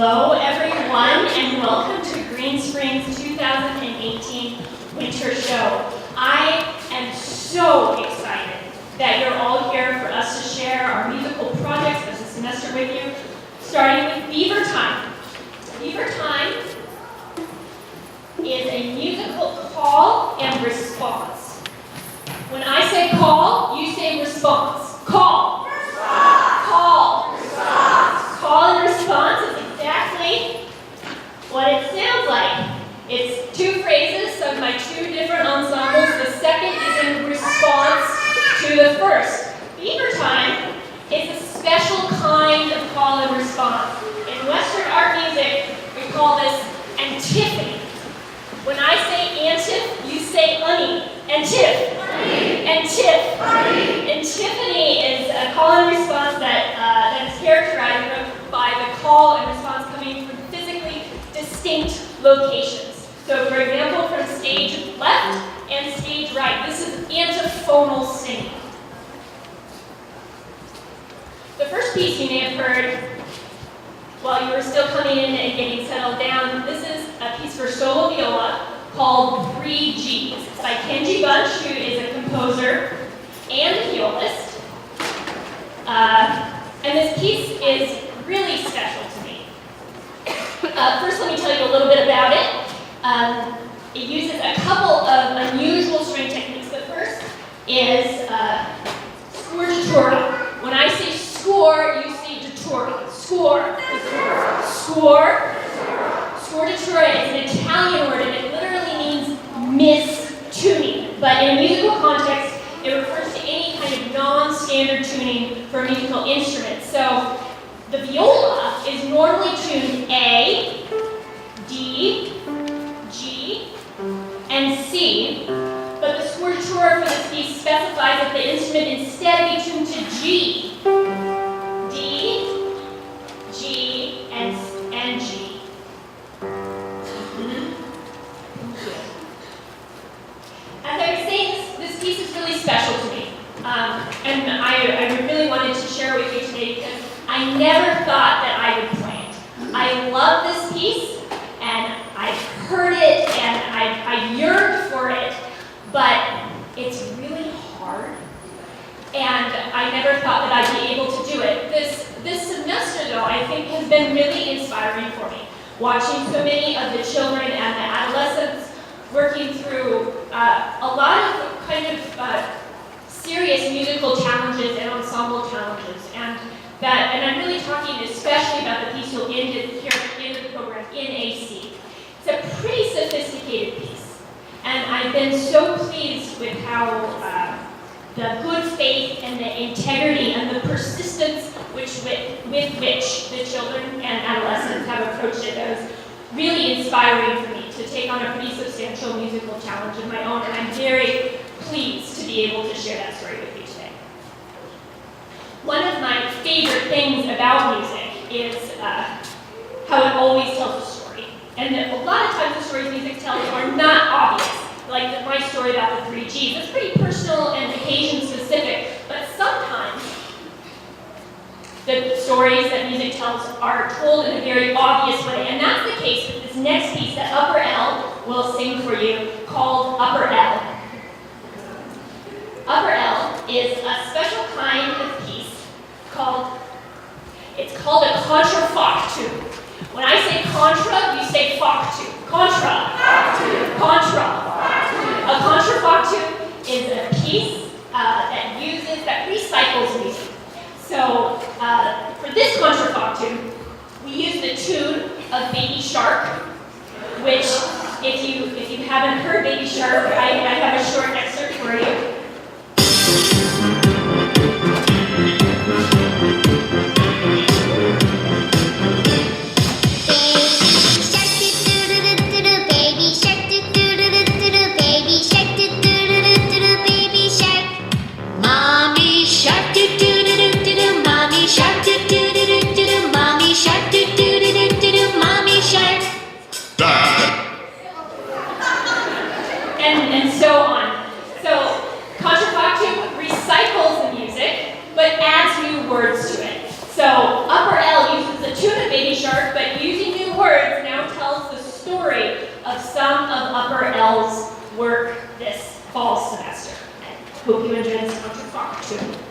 Hello everyone and welcome to Green Springs 2018 Winter Show. I am so excited that you're all here for us to share our musical projects as a semester with you, starting with Beaver Time. Beaver Time is a musical call and response. When I say call, you say response. Call. Response. Call. Response. Call and response is exactly what it sounds like. It's two phrases sung by two different ensembles. The second is in response to the first. Beaver Time is a special kind of call and response. In Western art music, we call this antiphony. When I say antif, you say unny. Antif. Antif. Antiphony is a call and response that is characterized by the call and response coming from physically distinct locations. So for example, from stage left and stage right, this is antiphonal singing. The first piece you may have heard while you were still coming in and getting settled down, this is a piece for solo viola called 3 Gs. It's by Kenji Bunch, who is a composer and a violist. And this piece is really special to me. First, let me tell you a little bit about it. It uses a couple of unusual string techniques. The first is scordatura. When I say score, you say datura. Score. Score. Scordatura is an Italian word, and it literally means mistuning. But in a musical context, it refers to any kind of non-standard tuning for a musical instrument. So the viola is normally tuned A, D, G, and C. But the scordatura for this piece specifies that the instrument instead be tuned to G, D, G, and G. As I was saying, this piece is really special to me. And I really wanted to share it with you today because I never thought that I would play it. I love this piece, and I've heard it, and I yearned for it, but it's really hard, and I never thought that I'd be able to do it. This semester, though, I think has been really inspiring for me. Watching so many of the children and the adolescents working through a lot of kind of serious musical challenges and ensemble challenges, and I'm really talking especially about the piece you'll end here in the program in AC. It's a pretty sophisticated piece, and I've been so pleased with how the good faith and the integrity and the persistence with which the children and adolescents have approached it. That was really inspiring for me to take on a pretty substantial musical challenge of my own, and I'm very pleased to be able to share that story with you today. One of my favorite things about music is how it always tells a story. And a lot of times the stories music tells are not obvious, like my story about the 3 Gs. It's pretty personal and occasion specific, but sometimes the stories that music tells are told in a very obvious way. And that's the case with this next piece that Upper L will sing for you, called Upper L. Upper L is a special kind of piece it's called a contrafactu. When I say contra, you say factu. Contra. Contra. A contrafactu is a piece that recycles music. So for this contrafactu, we use the tune of Baby Shark, which if you haven't heard Baby Shark, I have a short excerpt for you. And so on. So Evans Counterfactual.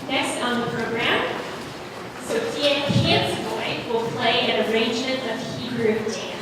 Next on the program, Sophia Hansboy will play an arrangement of Hebrew dance.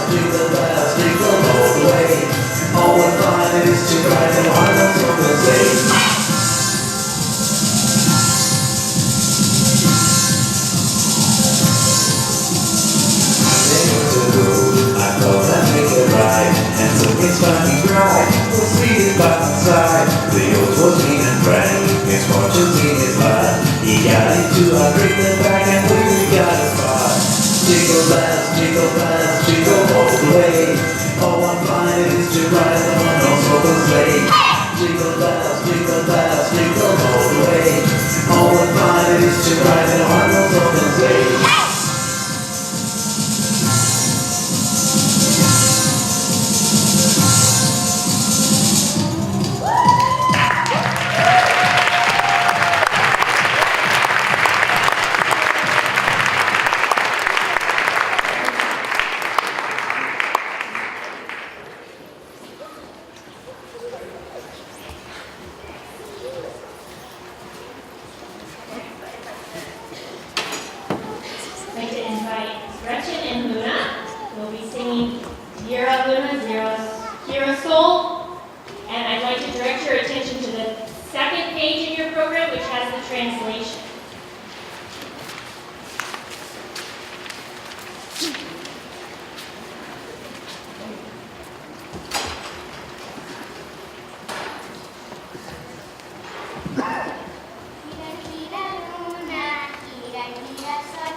bells, jingle all the way. Oh, what fun it is to ride in one-horse open sleigh. I thought I'd make it right, and so it's funny bright, was seated by my side. The old was mean and bright, his fortune's in his blood. He got into a drink the back and we got a spot. Jingle bells, jingle all the way. Oh, what fun it is to ride in a one-horse open sleigh. Jingle bells, jingle all the way. Oh, what fun it is to ride in a one-horse open sleigh. I'd like to invite Gretchen and Luna, who will be singing Zero Luna, Zero Soul. And I'd like to direct your attention to the second page in your program, which has the translation. Gira, gira luna, gira, gira sol,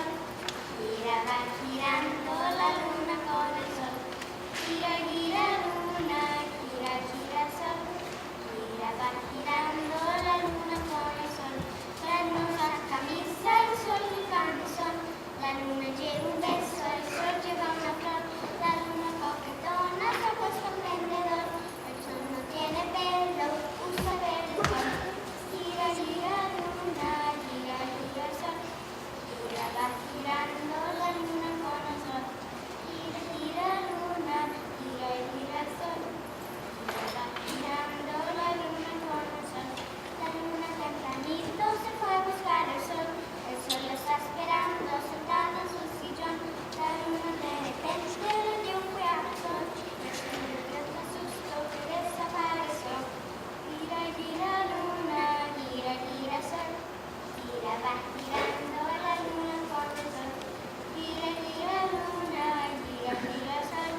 gira va girando la luna con el sol. Gira, gira luna, gira, gira sol, gira va girando la luna con el sol. La luna camisa, el sol y camisón, la luna lleva un beso, el sol lleva una flor. La luna coquetona, su ojos comprendedor, el sol no tiene pelo, usa verde sol. Gira, gira luna, gira, gira sol, gira va girando la luna con el sol. Gira, gira luna, gira, gira sol, gira va girando la luna con el sol. La luna tempranito se fue a buscar el sol la está esperando sentada en su sillón. La luna de repente le dio un pedazo, el sol le dio un susto que desapareció. Gira, gira luna, gira, gira sol, gira va girando la luna con el sol. Gira, gira luna, gira, gira sol,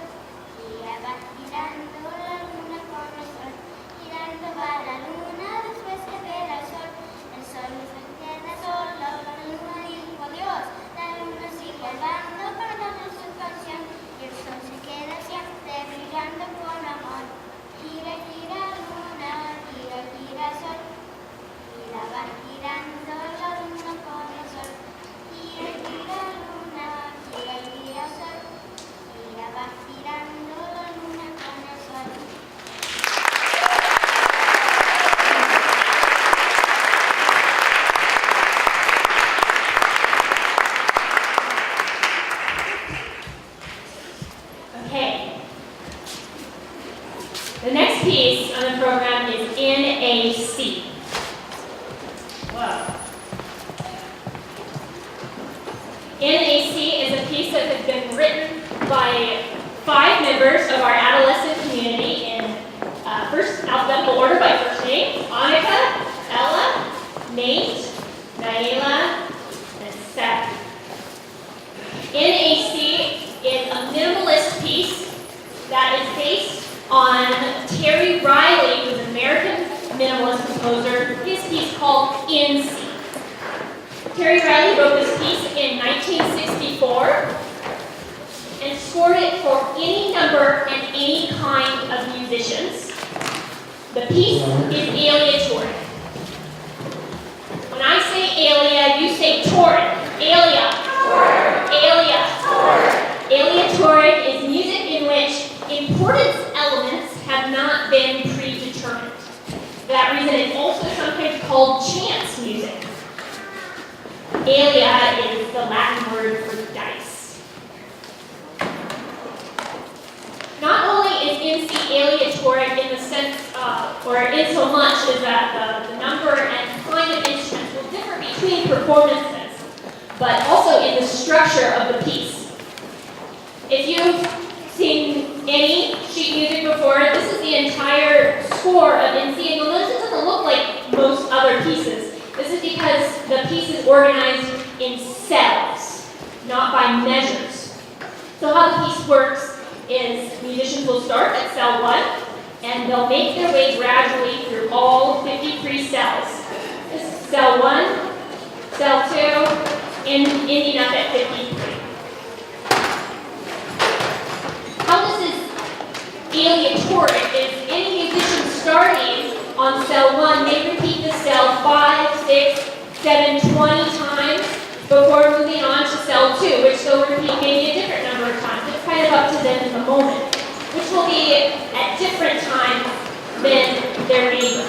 gira va girando la luna con el sol. Girando va la luna después de ver al sol. El sol no se queda solo, la luna dijo adiós. La luna sigue andando cantando su canción y el sol se queda siempre brillando con amor. Gira, gira luna, gira, gira sol, gira va girando la luna con el sol. Gira, gira luna, gira, gira sol, gira va girando la luna con el sol. Okay. The next piece on the program is NAC. Whoa. NAC is a piece that has been written by 5 members of our adolescent community in first alphabetical order by first name: Annika, Ella, Nate, Naila, and Seth. NAC is a minimalist piece that is based on Terry Riley, who's an American minimalist composer, his piece called In C. Terry Riley wrote this piece in 1964 and scored it for any number and any kind of musicians. The piece is aleatory. When I say alia, you say toric. Alia. Alia. Aleatoric is music in which importance elements have not been predetermined. For that reason, it's also sometimes called chance music. Alia is the Latin word for dice. Not only is NC aleatoric in the sense, or in so much as that the number and kind of instruments will differ between performances, but also in the structure of the piece. If you've seen the entire score of NC, and you'll notice it doesn't look like most other pieces. This is because the piece is organized in cells, not by measures. So how the piece works is musicians will start at cell 1, and they'll make their way gradually through all 53 cells. This is cell 1, cell 2, and ending up at 53. How this is aleatoric is any musician starting on cell 1 may repeat the cell 5, 6, 7, 20 times before moving on to cell 2, which they'll repeat maybe a different number of times. It's kind of up to them in the moment, which will be at different times than their neighbor.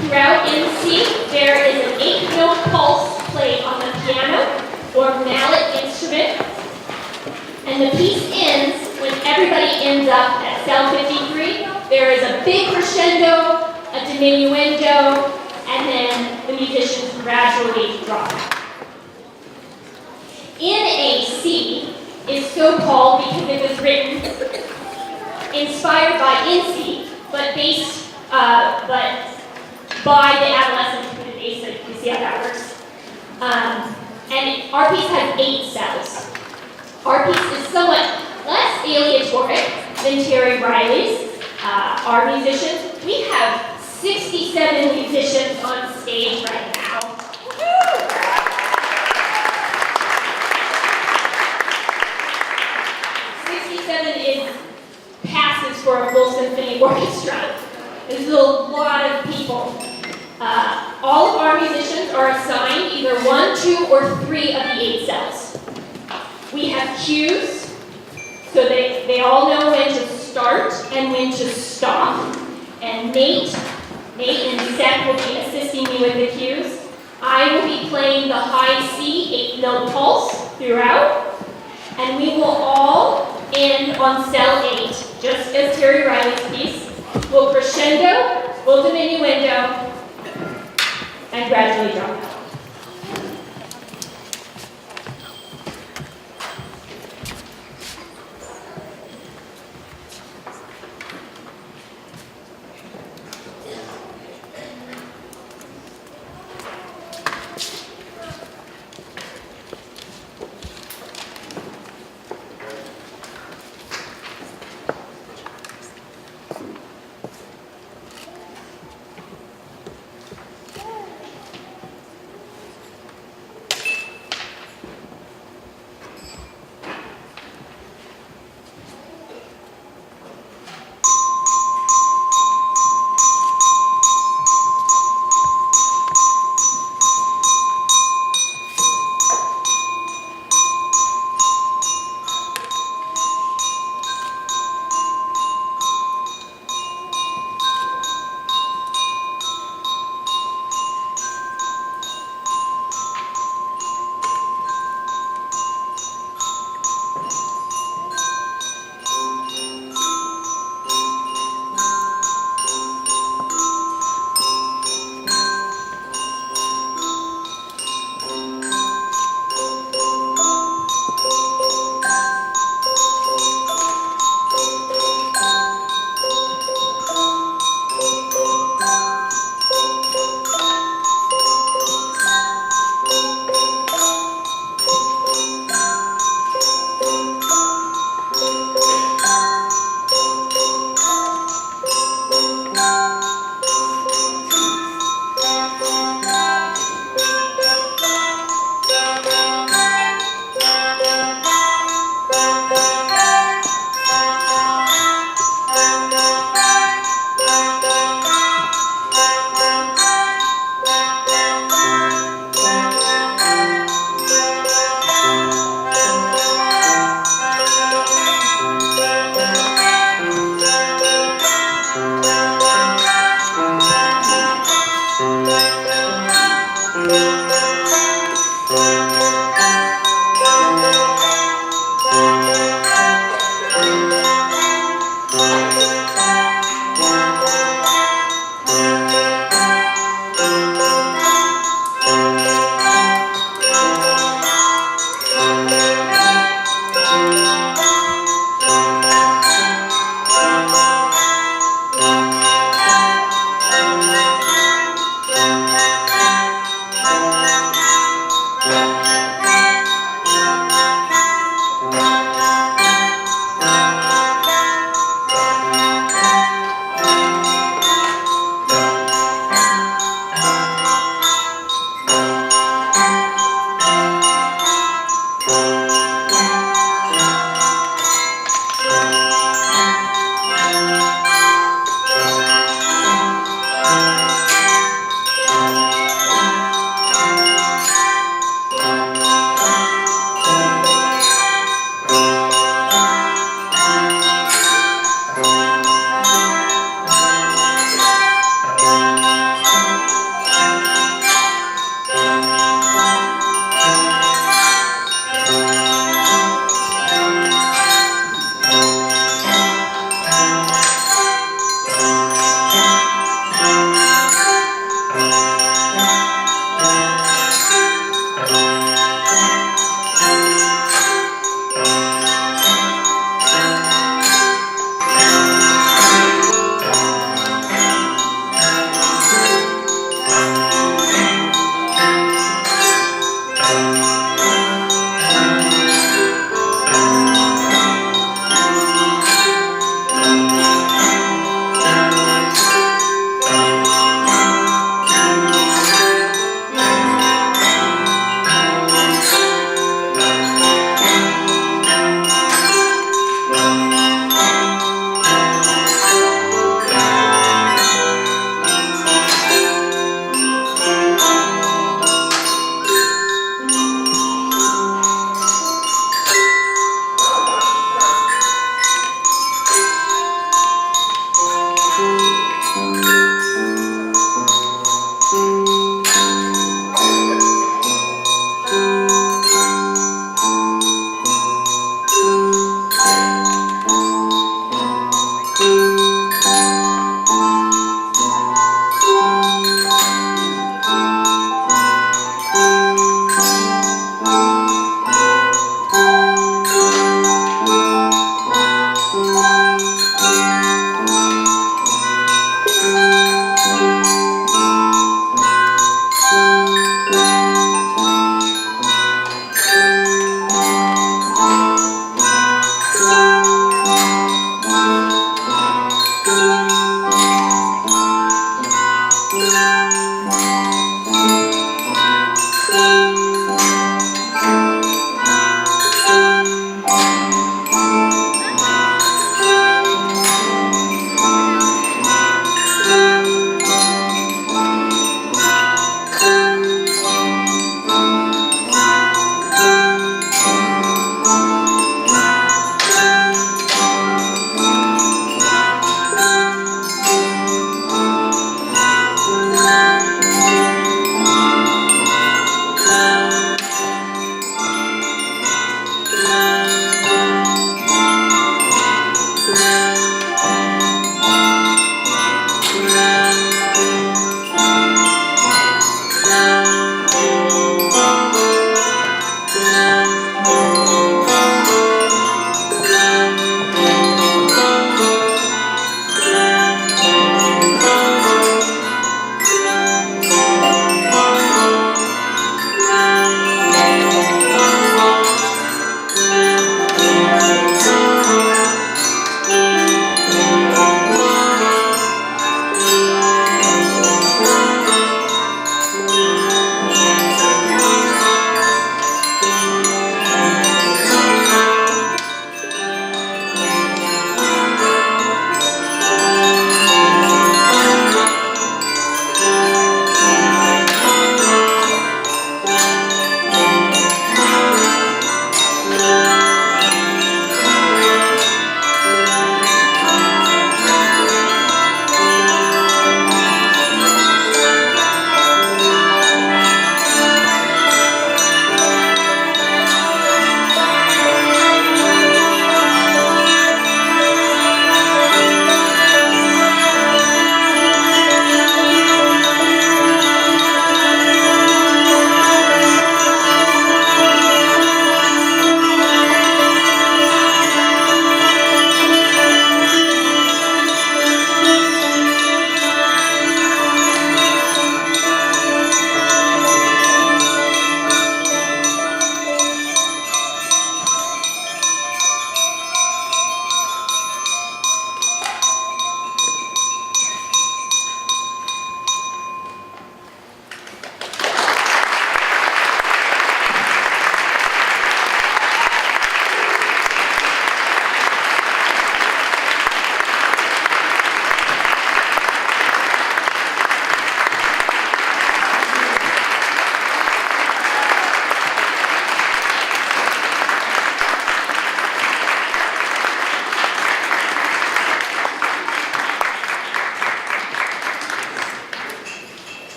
Throughout NC, there is an 8-note pulse played on the piano or mallet instrument, and the piece ends when everybody ends up at cell 53. There is a big crescendo, a diminuendo, and then the musicians gradually drop. NAC is so called because it was written inspired by NC, but by the adolescents who did ACID. You see how that works? And our piece has 8 cells. Our piece is somewhat less aleatoric than Terry Riley's. Our musicians, we have 67 musicians on stage right now. 67 passes for a full symphony orchestra. This is a lot of people. All of our musicians are assigned either 1, 2, or 3 of the 8 cells. We have cues, so they all know when to start and when to stop. And Nate and Seth will be assisting me with the cues. I will be playing the high C 8-note pulse throughout, and we will all end on cell 8, just as Terry Riley's piece. We'll crescendo, we'll diminuendo, and gradually drop out.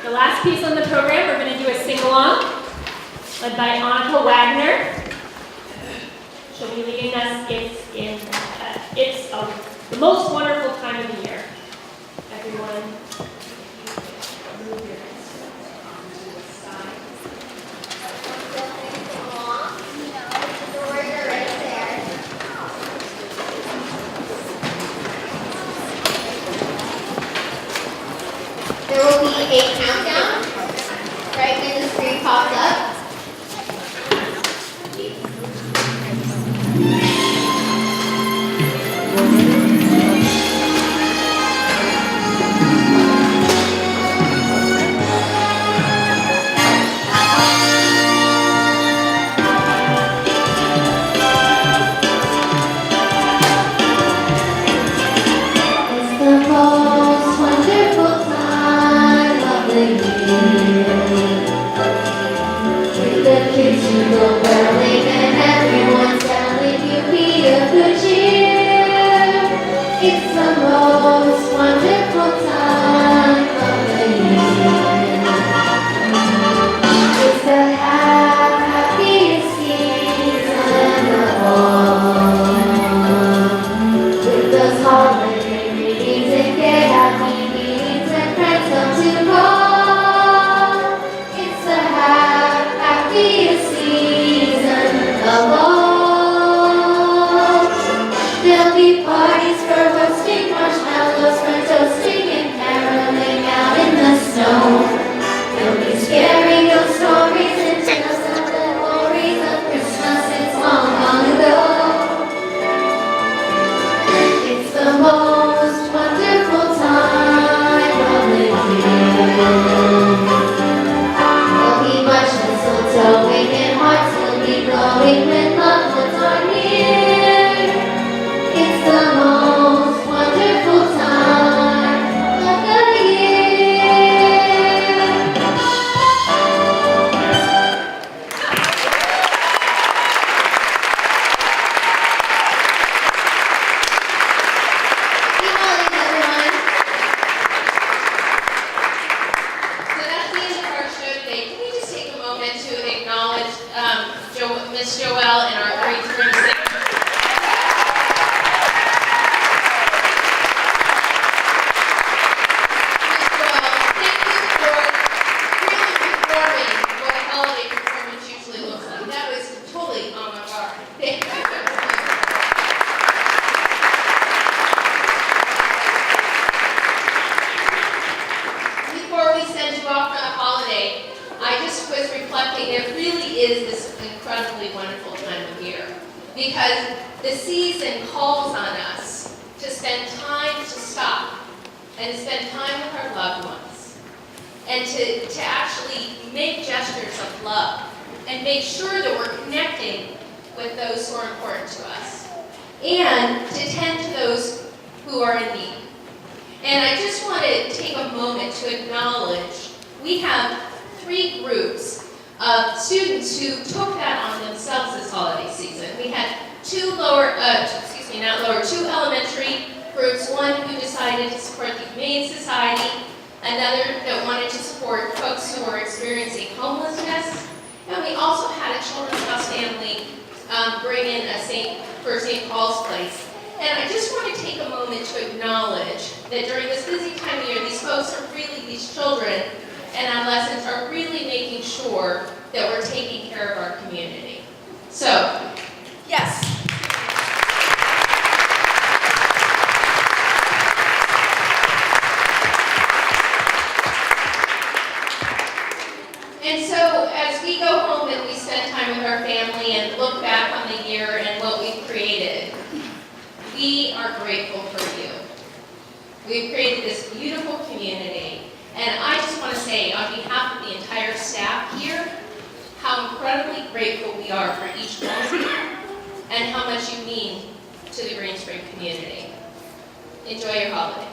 the last piece on the program, we're going to do a sing-along led by Annika Wagner. She'll be leading us. It's the most wonderful time of the year. Everyone, move your instruments onto the side. There will be a countdown right when the screen pops up. It's the most wonderful time of the year. With the kids who go whirling and everyone's telling you be of good cheer. It's the most wonderful time of the year. It's the happiest season of all. With those holiday greetings and gay happy meetings and friends come to call. It's the happiest season of all. There'll be parties for roasting marshmallows, for toasting and caroling out in the snow. There'll be scary ghost stories and tales of the glories of Christmas it's long, long ago. It's the most wonderful time of the year. There'll be much mistletoeing and hearts will be glowing when loved ones are near. It's the most wonderful time of the year. Happy holidays, everyone. So that's the end of our show today. Can we just take a moment to acknowledge Miss Joelle and our great spring singers? Miss Joelle, thank you for really performing what a holiday performance usually looks like. That was totally on my guard. Thank you. Before we send you off for the holiday, I just was reflecting, there really is this incredibly wonderful time of year because the season calls on us to spend time to stop and to spend time with our loved ones and to actually make gestures of love and make sure that we're connecting with those who are important to us and to tend to those who are in need. And I just want to take a moment to acknowledge we have 3 groups of students who took that on themselves this holiday season. We had 2 elementary groups, one who decided to support the Humane Society, another that wanted to support folks who are experiencing homelessness, and we also had a Children's House family bring in for St. Paul's Place. And I just want to take a moment to acknowledge that during this busy time of year, these folks are really, these children and adolescents are really making sure that we're taking care of our community. So, yes. And so, as we go home and we spend time with our family and look back on the year and what we've created, we are grateful for you. We've created this beautiful community, and I just want to say, on behalf of the entire staff here, how incredibly grateful we are for each one of you, and how much you mean to the Green Spring community. Enjoy your holiday.